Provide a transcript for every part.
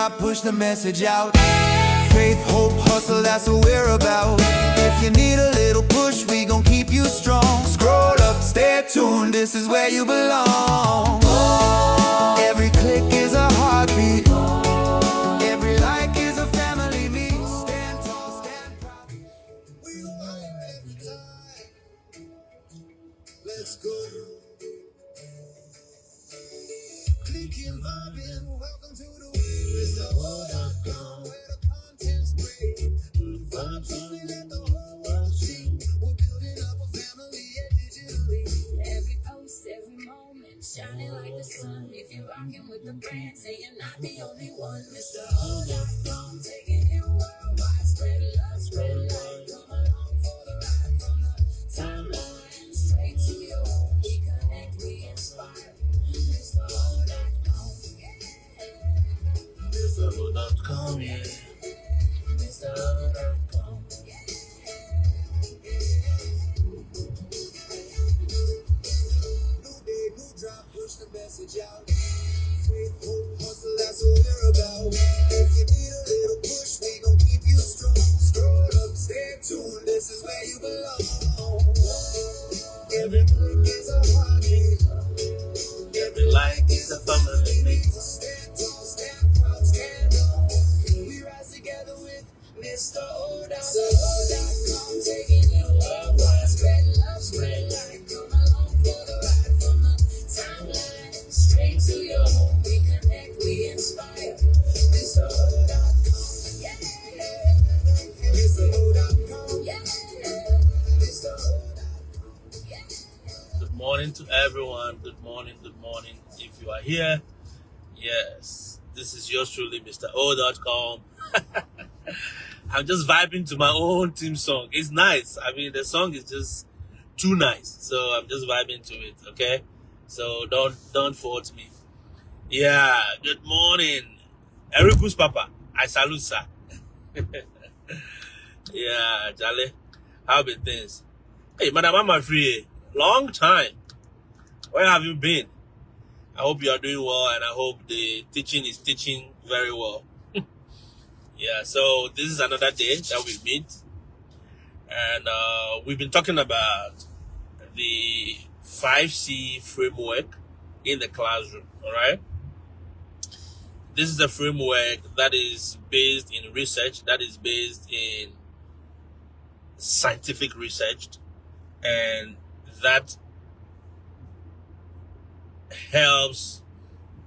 drop, push the message out. Faith, hope, hustle, that's what we're about. If you need a little push, we gon' keep you strong. Scroll up, stay tuned, this is where you belong. Every click is a heartbeat. Every like is a family meet. Stand tall, stand proud. We ride every time. Let's go. Clicking, vibing, welcome to the way. Mr. O.com, where the content's great. Vibes only let the whole world see. We're building up a family digitally. Every post, every moment, shining like the sun. If you're rocking with the brand, say you're not the only one. Mr. O.com, taking it worldwide. Spread love, spread light. Come along for the ride from the timeline straight to your home. We connect, we inspire. Mr. O.com, yeah. Mr. O.com, yeah. Mr. O.com, New day, new drop, push the message out. Faith, hope, hustle, that's what we're about. If you need a little push, we gon' keep you strong. Scroll up, stay tuned, this is where you belong. Every click is a heartbeat. Every like is a family meet. Stand tall, stand proud, stand on. We rise together with Mr. O.com, taking it worldwide. Spread love, spread light. Come along for the ride from the timeline straight to your home. We connect, we inspire. Mr. O.com, yeah. Mr. O.com. Yeah. Mr. O.com, yeah. Good morning to everyone. Good morning, good morning. If you are here, yes, this is yours truly, Mr. O.com. I'm just vibing to my own theme song. It's nice. I mean, the song is just too nice. So I'm just vibing to it, okay? So don't fault me. Yeah, good morning. Ericus Papa, I salute, sir. Yeah, Jale, how been things? Hey, Madam Mama Free, long time. Where have you been? I hope you are doing well, and I hope the teaching is teaching very well. Yeah, so this is another day that we meet, and we've been talking about the 5C framework in the classroom, all right? This is a framework that is based in research, that is based in scientific research, and that helps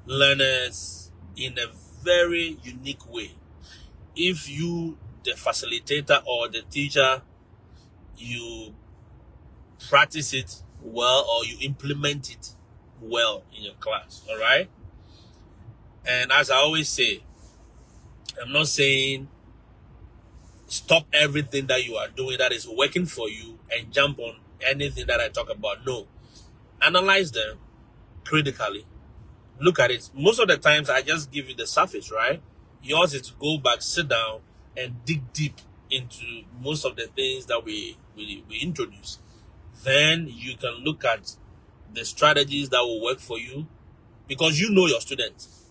learners in a very unique way. If you, the facilitator or the teacher, you practice it well or you implement it well in your class, all right? And as I always say, I'm not saying stop everything that you are doing that is working for you and jump on anything that I talk about. No. Analyze them critically. Look at it. Most of the times I just give you the surface, right? Yours is to go back, sit down, and dig deep into most of the things that we introduce. Then you can look at the strategies that will work for you because you know your students,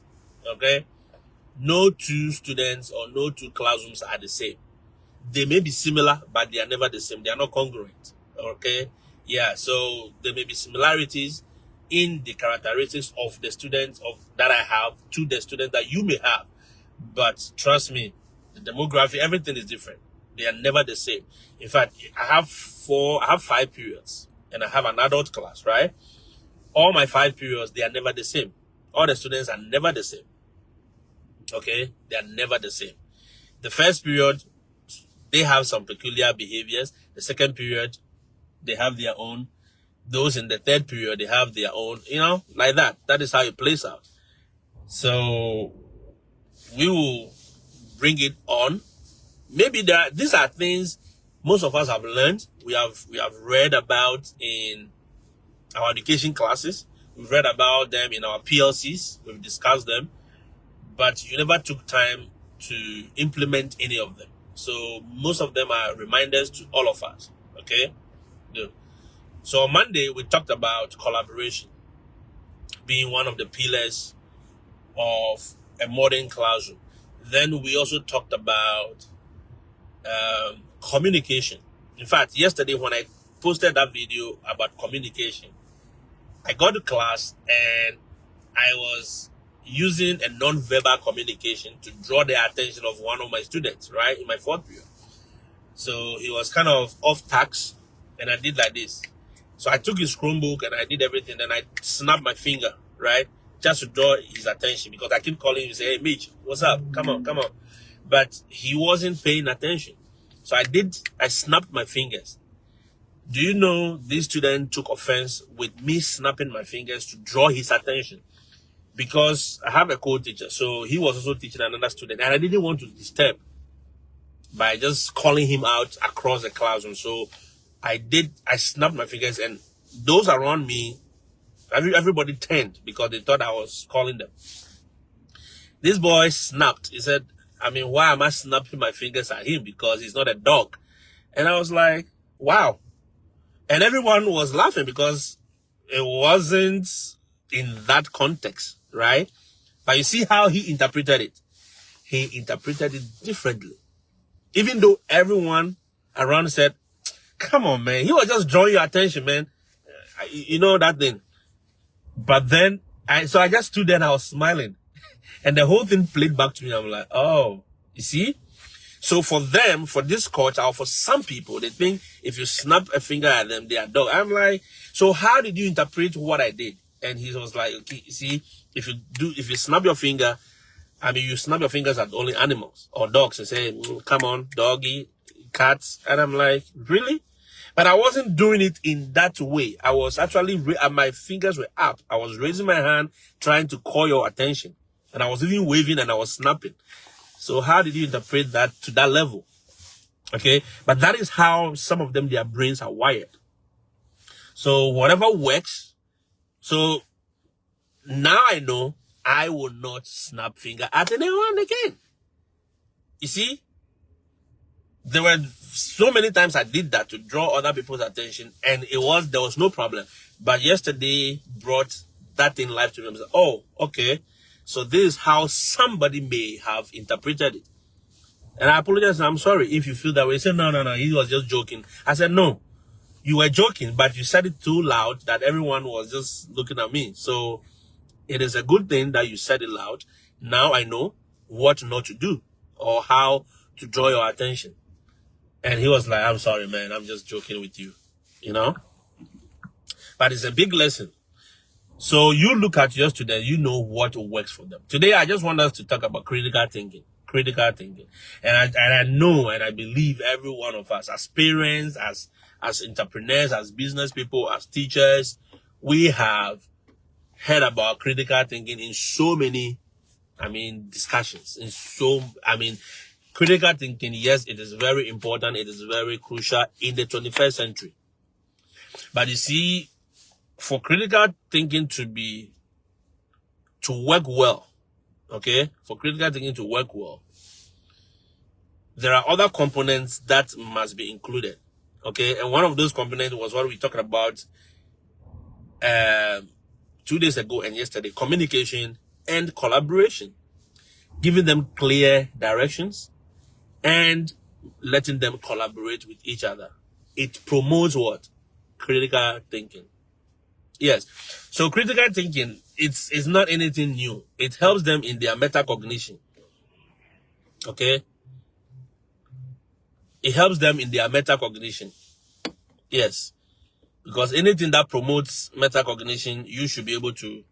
okay? No two students or no two classrooms are the same. They may be similar, but they are never the same. They are not congruent, okay? Yeah, so there may be similarities in the characteristics of the students that I have to the students that you may have. But trust me, the demography, everything is different. They are never the same. In fact, I have 5 periods and I have an adult class, right? All my 5 periods, they are never the same. All the students are never the same. Okay? They are never the same. The first period, they have some peculiar behaviors. The second period, they have their own. Those in the third period, they have their own, like that. That is how it plays out. So we will bring it on. Maybe these are things most of us have learned. We have read about in our education classes. We've read about them in our PLCs. We've discussed them. But you never took time to implement any of them. So most of them are reminders to all of us. Okay? Good. So on Monday, we talked about collaboration being one of the pillars of a modern classroom. Then we also talked about communication. In fact, yesterday when I posted that video about communication, I got to class and I was using a non-verbal communication to draw the attention of one of my students, right, in my fourth period. So he was kind of off task, and I did like this. So I took his Chromebook and I did everything, and I snapped my finger, right, just to draw his attention, because I keep calling him and say, "Hey, Mitch, what's up? Come on, come on." But he wasn't paying attention. So I snapped my fingers. Do you know this student took offense with me snapping my fingers to draw his attention? Because I have a co-teacher, so he was also teaching another student, and I didn't want to disturb by just calling him out across the classroom. So I snapped my fingers, and those around me, everybody turned because they thought I was calling them. This boy snapped. He said, why am I snapping my fingers at him? Because he's not a dog. And I was like, wow. And everyone was laughing because it wasn't in that context, right? But you see how he interpreted it. He interpreted it differently. Even though everyone around said, come on, man, he was just drawing your attention, man. You know that thing. But then, so I just stood there and I was smiling. And the whole thing played back to me. I'm like, oh, you see? So for them, for this culture, or for some people, they think if you snap a finger at them, they are dog. I'm like, so how did you interpret what I did? And he was like, okay, see, if you snap your finger, you snap your fingers at only animals or dogs and say, come on, doggy, cats. And I'm like, really? But I wasn't doing it in that way. I was actually, my fingers were up. I was raising my hand, trying to call your attention. And I was even waving and I was snapping. So how did you interpret that to that level? Okay. But that is how some of them, their brains are wired. So whatever works. So now I know I will not snap finger at anyone again. You see? There were so many times I did that to draw other people's attention, and there was no problem. But yesterday brought that in life to me. I said, oh, okay. So this is how somebody may have interpreted it. And I apologize. I'm sorry if you feel that way. He said, no, he was just joking. I said, no, you were joking, but you said it too loud that everyone was just looking at me. So it is a good thing that you said it loud. Now I know what not to do or how to draw your attention. And he was like, I'm sorry, man. I'm just joking with you, you know? But it's a big lesson. So you look at your students, you know what works for them. Today, I just want us to talk about critical thinking. Critical thinking. And I know and I believe every one of us, as parents, as entrepreneurs, as business people, as teachers, we have heard about critical thinking in so many, discussions. Critical thinking, yes, it is very important. It is very crucial in the 21st century. But you see, for critical thinking to work well, okay, for critical thinking to work well, there are other components that must be included, okay? And one of those components was what we talked about 2 days ago and yesterday: communication and collaboration, giving them clear directions and letting them collaborate with each other. It promotes what? Critical thinking. Yes. So critical thinking, it's not anything new. It helps them in their metacognition. Okay? It helps them in their metacognition. Yes. Because anything that promotes metacognition, you should be able to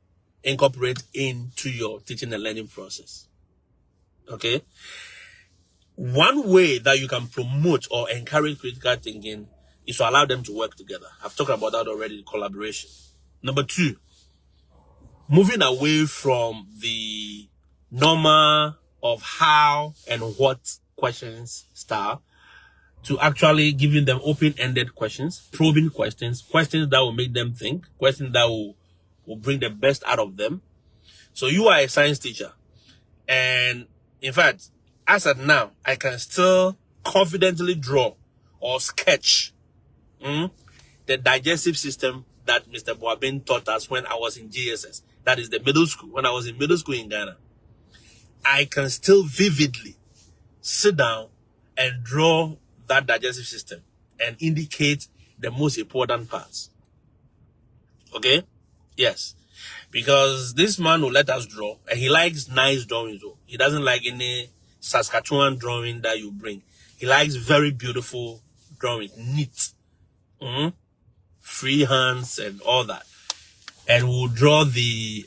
incorporate into your teaching and learning process. Okay? One way that you can promote or encourage critical thinking is to allow them to work together. I've talked about that already, collaboration. Number 2, moving away from the normal of how and what questions style to actually giving them open-ended questions, probing questions, questions that will make them think, questions that will bring the best out of them. So you are a science teacher. And in fact, as at now, I can still confidently draw or sketch the digestive system that Mr. Boabin taught us when I was in GSS. That is the middle school, when I was in middle school in Ghana. I can still vividly sit down and draw that digestive system and indicate the most important parts. Okay? Yes. Because this man will let us draw, and he likes nice drawings. Though. He doesn't like any Saskatchewan drawing that you bring. He likes very beautiful drawings, neat, free hands and all that. And we'll draw the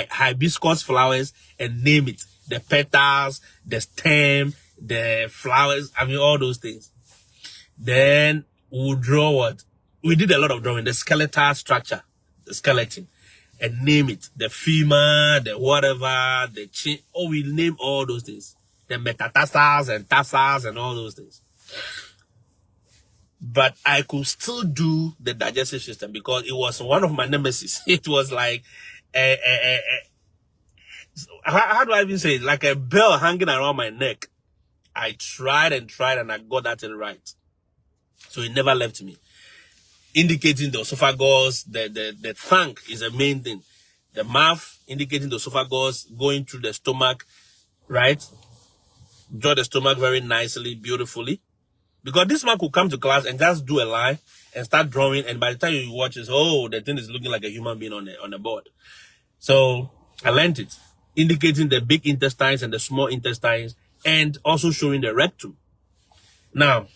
hibiscus flowers and name it. The petals, the stem, the flowers, I mean, all those things. Then we'll draw what? We did a lot of drawing, the skeletal structure, the skeleton, and name it. The femur, the whatever, the chin. Oh, we name all those things. The metatarsals and tarsals and all those things. But I could still do the digestive system because it was one of my nemesis. It was like, how do I even say it? Like a bell hanging around my neck. I tried and I got that thing right. So it never left me. Indicating the esophagus, the trunk is the main thing. The mouth, indicating the esophagus, going through the stomach, right? Draw the stomach very nicely, beautifully. Because this man could come to class and just do a line and start drawing, and by the time you watch it, oh, the thing is looking like a human being on the board. So I learned it, indicating the big intestines and the small intestines, and also showing the rectum. Now,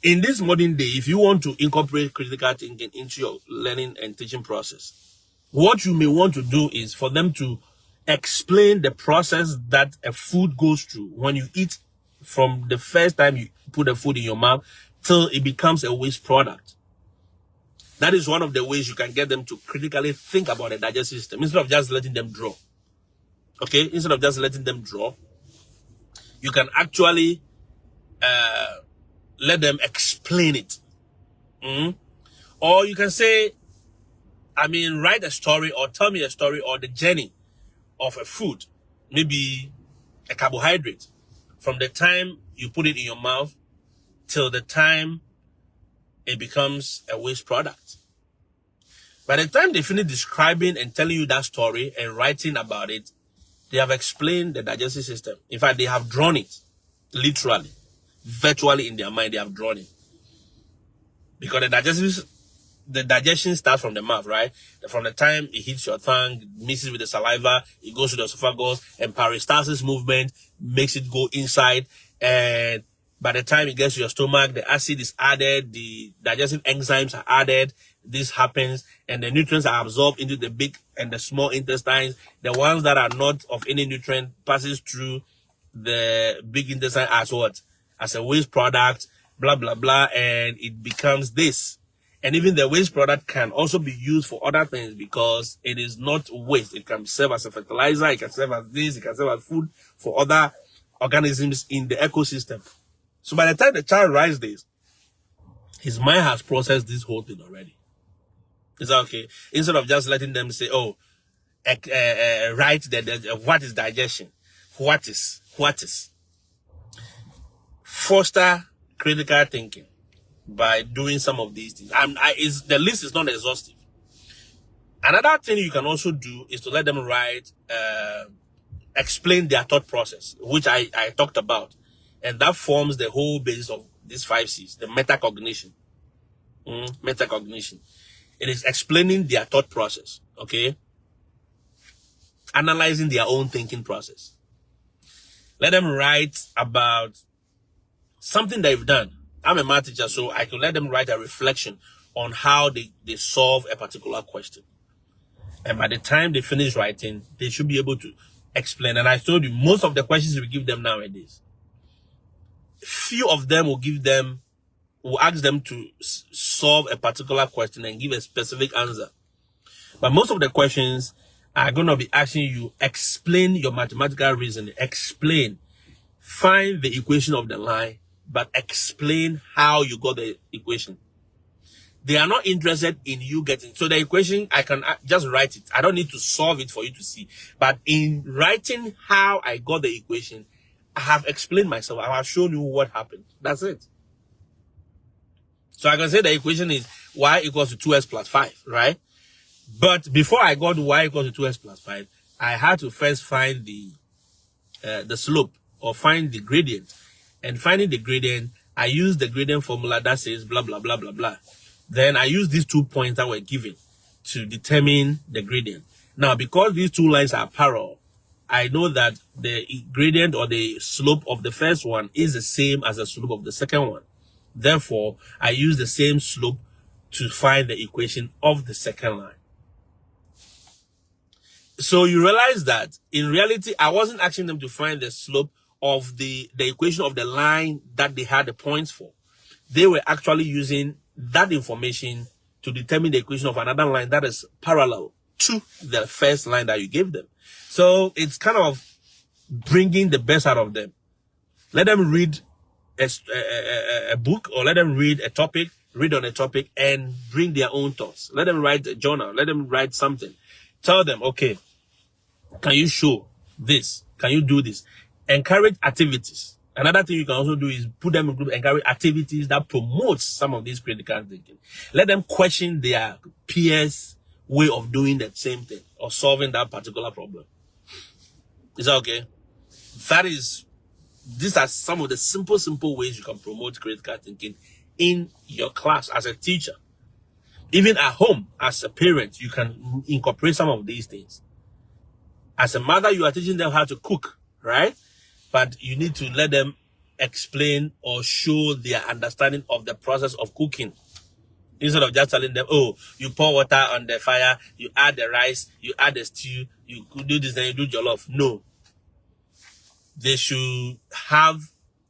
in this modern day, if you want to incorporate critical thinking into your learning and teaching process, what you may want to do is for them to explain the process that a food goes through when you eat, from the first time you put the food in your mouth till it becomes a waste product. That is one of the ways you can get them to critically think about the digestive system instead of just letting them draw. Okay, instead of just letting them draw, you can actually let them explain it. Or you can say, write a story or tell me a story or the journey of a food, maybe a carbohydrate, from the time you put it in your mouth till the time it becomes a waste product. By the time they finish describing and telling you that story and writing about it, they have explained the digestive system. In fact, they have drawn it, literally, virtually in their mind, they have drawn it. Because the digestion starts from the mouth, right? From the time it hits your tongue, mixes with the saliva, it goes to the esophagus, and peristalsis movement makes it go inside. And by the time it gets to your stomach, the acid is added, the digestive enzymes are added. This happens, and the nutrients are absorbed into the big and the small intestines. The ones that are not of any nutrient passes through the big intestine as what? As a waste product, blah, blah, blah, and it becomes this. And even the waste product can also be used for other things because it is not waste. It can serve as a fertilizer, it can serve as this, it can serve as food for other organisms in the ecosystem. So by the time the child writes this, his mind has processed this whole thing already. Is that okay? Instead of just letting them say, write what is digestion? What is? Foster critical thinking by doing some of these things. The list is not exhaustive. Another thing you can also do is to let them write, explain their thought process, which I talked about. And that forms the whole basis of these 5C's, the metacognition. Metacognition. It is explaining their thought process, okay? Analyzing their own thinking process. Let them write about something they've done. I'm a math teacher, so I can let them write a reflection on how they solve a particular question. And by the time they finish writing, they should be able to explain. And I told you, most of the questions we give them nowadays, few of them will ask them to solve a particular question and give a specific answer. But most of the questions are going to be asking you, explain your mathematical reasoning, find the equation of the line, but explain how you got the equation. They are not interested in you getting, so the equation, I can just write it. I don't need to solve it for you to see. But in writing how I got the equation, I have explained myself. I have shown you what happened. That's it. So I can say the equation is y equals to 2x plus 5, right? But before I got y equals to 2x plus 5, I had to first find the slope, or find the gradient. And finding the gradient, I used the gradient formula that says blah, blah, blah, blah, blah. Then I used these 2 points that were given to determine the gradient. Now, because these two lines are parallel, I know that the gradient or the slope of the first one is the same as the slope of the second one. Therefore, I use the same slope to find the equation of the second line. So you realize that in reality, I wasn't asking them to find the slope of the equation of the line that they had the points for. They were actually using that information to determine the equation of another line that is parallel to the first line that you gave them. So it's kind of bringing the best out of them. Let them read a book, or let them read a topic, read on a topic, and bring their own thoughts. Let them write a journal. Let them write something. Tell them, okay, can you show this? Can you do this? Encourage activities. Another thing you can also do is put them in group, encourage activities that promotes some of these critical thinking. Let them question their peers' way of doing the same thing or solving that particular problem. Is that okay? These are some of the simple ways you can promote critical thinking in your class as a teacher. Even at home, as a parent, you can incorporate some of these things. As a mother, you are teaching them how to cook, right? But you need to let them explain or show their understanding of the process of cooking. Instead of just telling them, oh, you pour water on the fire, you add the rice, you add the stew, you could do this, then you do jollof. No. They should have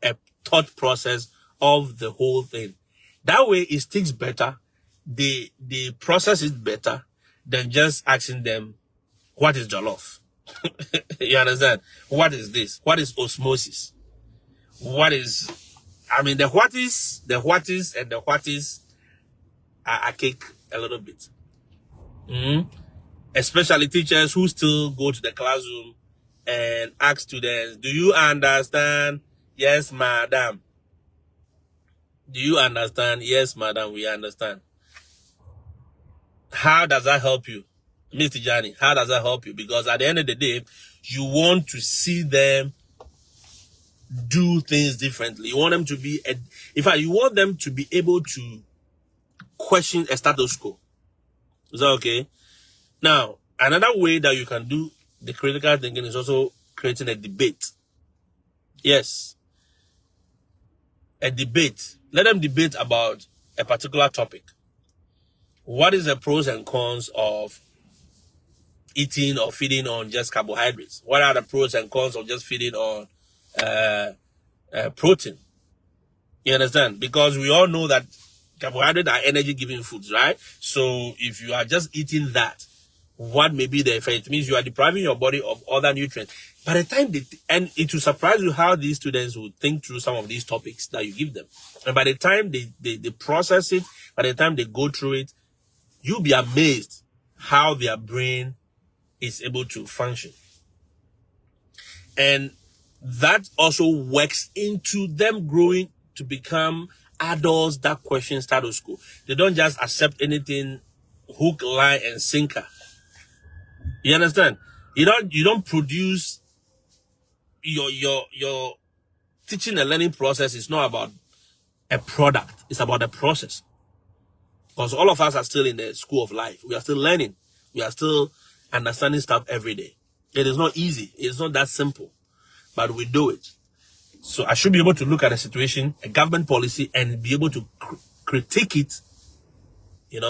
a thought process of the whole thing. That way it sticks better. The process is better than just asking them, what is jollof? You understand? What is this? What is osmosis? What is, the what is and the what is are cake a little bit. Especially teachers who still go to the classroom and ask students, do you understand? Yes, madam. Do you understand? Yes, madam, we understand. How does that help you? Mr. Johnny, how does that help you? Because at the end of the day, you want to see them do things differently. You want them to be, in fact, you want them to be able to question a status quo. Is that okay? Now, another way that you can do the critical thinking is also creating a debate. Yes. A debate. Let them debate about a particular topic. What is the pros and cons of eating or feeding on just carbohydrates? What are the pros and cons of just feeding on protein? You understand? Because we all know that carbohydrates are energy-giving foods, right? So if you are just eating that, what may be the effect? It means you are depriving your body of other nutrients. By the time and it will surprise you how these students will think through some of these topics that you give them. And by the time they process it, by the time they go through it, you'll be amazed how their brain is able to function. And that also works into them growing to become adults that question status quo. They don't just accept anything hook, line, and sinker. You understand? You don't produce your teaching and learning process is not about a product. It's about a process. Because all of us are still in the school of life. We are still learning. We are still understanding stuff every day. It is not easy. It's not that simple. But we do it. So I should be able to look at a situation, a government policy, and be able to critique it, in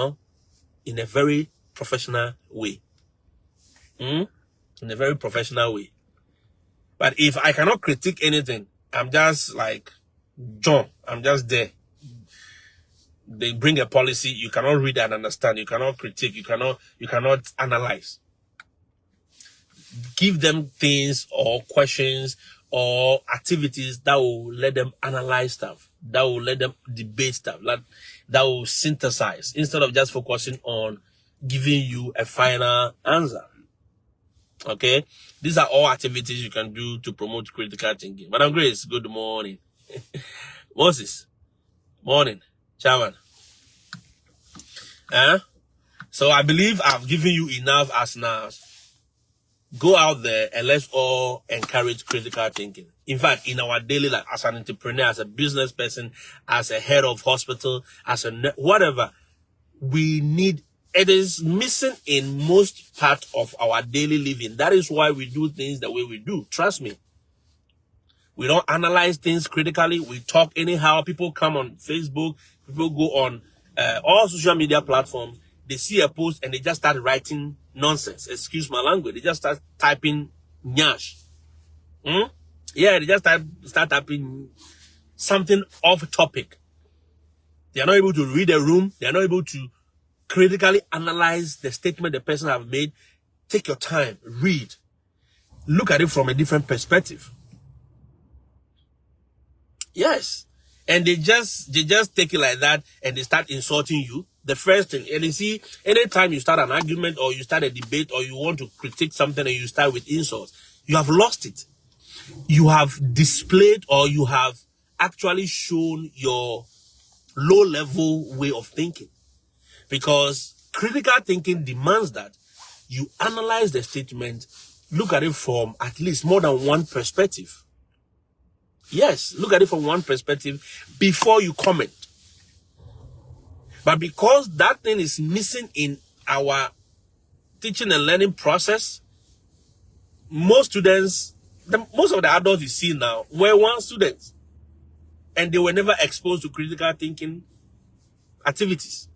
a very professional way. In a very professional way. But if I cannot critique anything, I'm just like John. I'm just there. They bring a policy, you cannot read and understand. You cannot critique. You cannot analyze. Give them things or questions or activities that will let them analyze stuff, that will let them debate stuff, that will synthesize instead of just focusing on giving you a final answer. Okay? These are all activities you can do to promote critical thinking. Madam Grace, good morning. Moses, morning. Chairman. So I believe I've given you enough as now. Go out there and let's all encourage critical thinking. In fact, in our daily life, as an entrepreneur, as a business person, as a head of hospital, as a whatever, we need, it is missing in most part of our daily living. That is why we do things the way we do. Trust me. We don't analyze things critically. We talk anyhow. People come on Facebook. People go on all social media platforms. They see a post and they just start writing nonsense. Excuse my language. They just start typing nyash. Yeah, they just start typing something off topic. They are not able to read a room. They are not able to critically analyze the statement the person have made. Take your time. Read. Look at it from a different perspective. Yes. And they just take it like that and they start insulting you. The first thing, and you see, anytime you start an argument or you start a debate or you want to critique something and you start with insults, you have lost it. You have displayed or you have actually shown your low-level way of thinking. Because critical thinking demands that you analyze the statement, look at it from at least more than one perspective. Yes, look at it from one perspective before you comment. But because that thing is missing in our teaching and learning process, most students, most of the adults you see now were one student. And they were never exposed to critical thinking activities.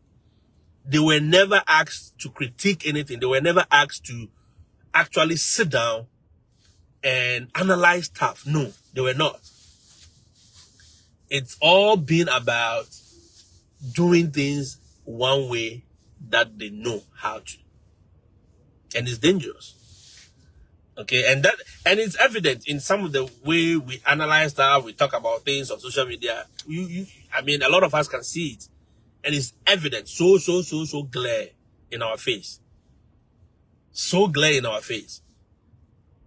They were never asked to critique anything. They were never asked to actually sit down and analyze stuff. No, they were not. It's all been about doing things one way that they know how to. And it's dangerous. Okay, and it's evident in some of the way we analyze stuff, we talk about things on social media. I mean, a lot of us can see it. And it's evident, so clear in our face. So clear in our face.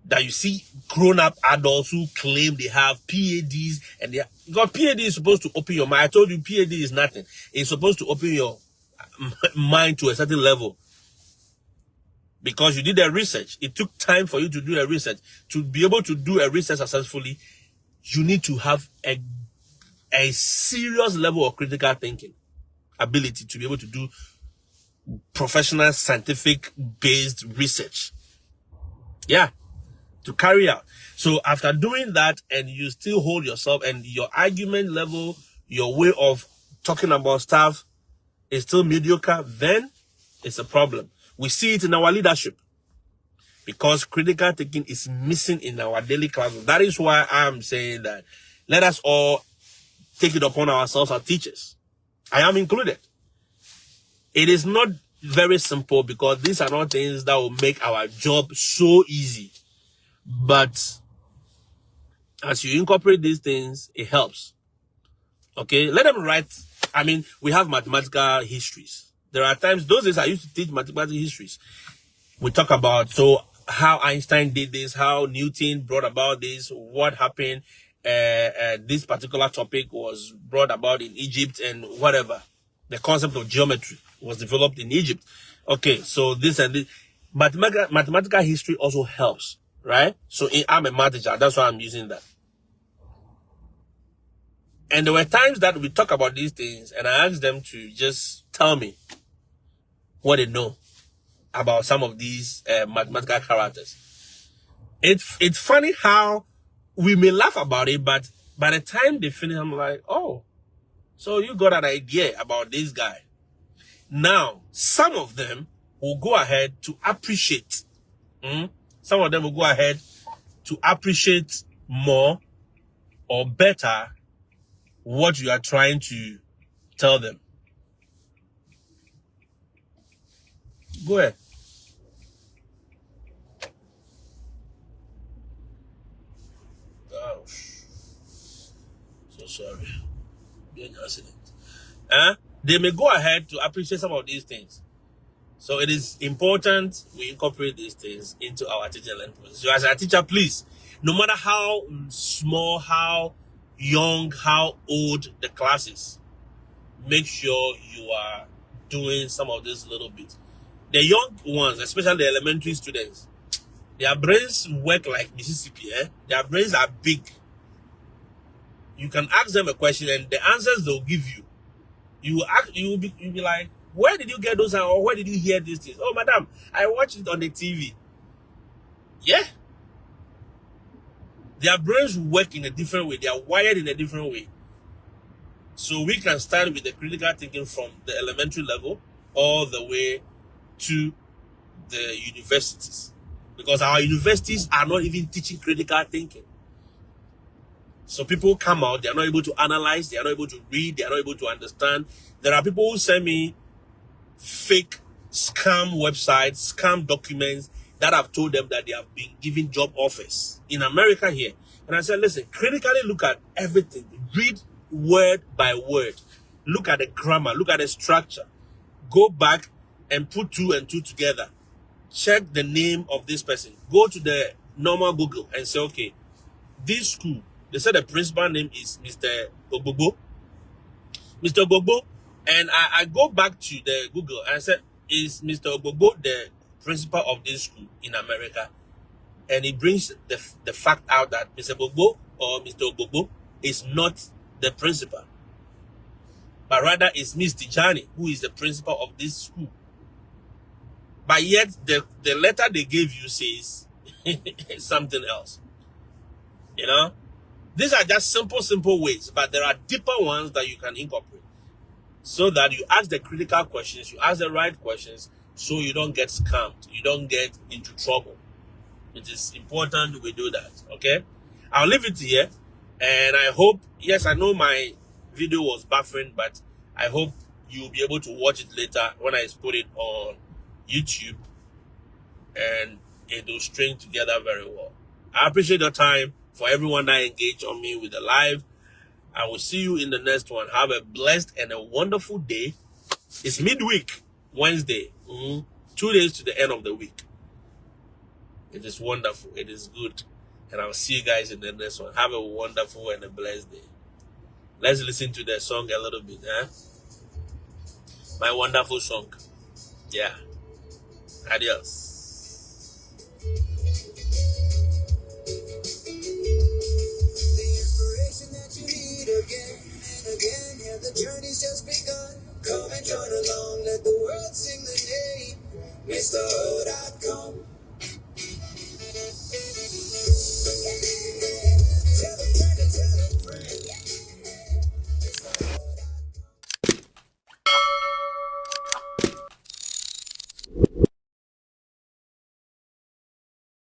That you see grown-up adults who claim they have PhDs and because PhD is supposed to open your mind. I told you PhD is nothing. It's supposed to open your mind to a certain level. Because you did the research. It took time for you to do a research. To be able to do a research successfully, you need to have a serious level of critical thinking ability to be able to do professional, scientific-based research. Yeah. To carry out. So after doing that and you still hold yourself and your argument level, your way of talking about stuff is still mediocre, then it's a problem. We see it in our leadership because critical thinking is missing in our daily classroom. That is why I'm saying that let us all take it upon ourselves as teachers. I am included. It is not very simple because these are not things that will make our job so easy. But as you incorporate these things, it helps. Okay, let them write. I mean, we have mathematical histories. There are times, those days I used to teach mathematical histories. We talk about, so how Einstein did this, how Newton brought about this, what happened, this particular topic was brought about in Egypt and whatever. The concept of geometry was developed in Egypt. Okay, so this and this. Mathematical history also helps. Right? So I'm a math teacher. That's why I'm using that. And there were times that we talk about these things and I asked them to just tell me what they know about some of these mathematical characters. It's funny how we may laugh about it, but by the time they finish, I'm like, oh, so you got an idea about this guy. Now, some of them will go ahead to appreciate. Some of them will go ahead to appreciate more or better what you are trying to tell them. Go ahead. Gosh. So sorry. Be an accident. They may go ahead to appreciate some of these things. So it is important we incorporate these things into our teaching and learning process. So as a teacher, please, no matter how small, how young, how old the class is, make sure you are doing some of this little bit. The young ones, especially the elementary students, Their brains work like Mississippi. Their brains are big. You can ask them a question and the answers they'll give you. You'll be like, where did you get those, or where did you hear these things? Oh, madam, I watched it on the TV. Yeah. Their brains work in a different way. They are wired in a different way. So we can start with the critical thinking from the elementary level all the way to the universities. Because our universities are not even teaching critical thinking. So people come out, they are not able to analyze, they are not able to read, they are not able to understand. There are people who send me fake scam websites, scam documents that have told them that they have been given job offers in America here. And I said, listen, critically look at everything. Read word by word. Look at the grammar, look at the structure. Go back and put two and two together. Check the name of this person. Go to the normal Google and say, okay, this school, they said the principal name is Mr. Ogbogo. Mr. Ogbogo. And I go back to the Google and I said, is Mr. Ogbogo the principal of this school in America? And it brings the fact out that Mr. Ogbogo or Mr. Ogbogo is not the principal, but rather is Miss Tijani, who is the principal of this school. But yet the letter they gave you says something else. You know, these are just simple ways, but there are deeper ones that you can incorporate so that you ask the critical questions, you ask the right questions, so you don't get scammed, you don't get into trouble. It is important we do that. Okay, I'll leave it here, and I hope, yes, I know my video was buffering, but I hope you'll be able to watch it later when I put it on YouTube, and it will string together very well. I appreciate your time. For everyone that engaged on me with the live, I will see you in the next one. Have a blessed and a wonderful day. It's midweek, Wednesday. 2 days to the end of the week. It is wonderful. It is good. And I'll see you guys in the next one. Have a wonderful and a blessed day. Let's listen to the song a little bit. My wonderful song. Yeah. Adios. Again and again, yeah, the journey's just begun. Come and join along, let the world sing the name, Mr. O.com. Tell a friend to tell a friend.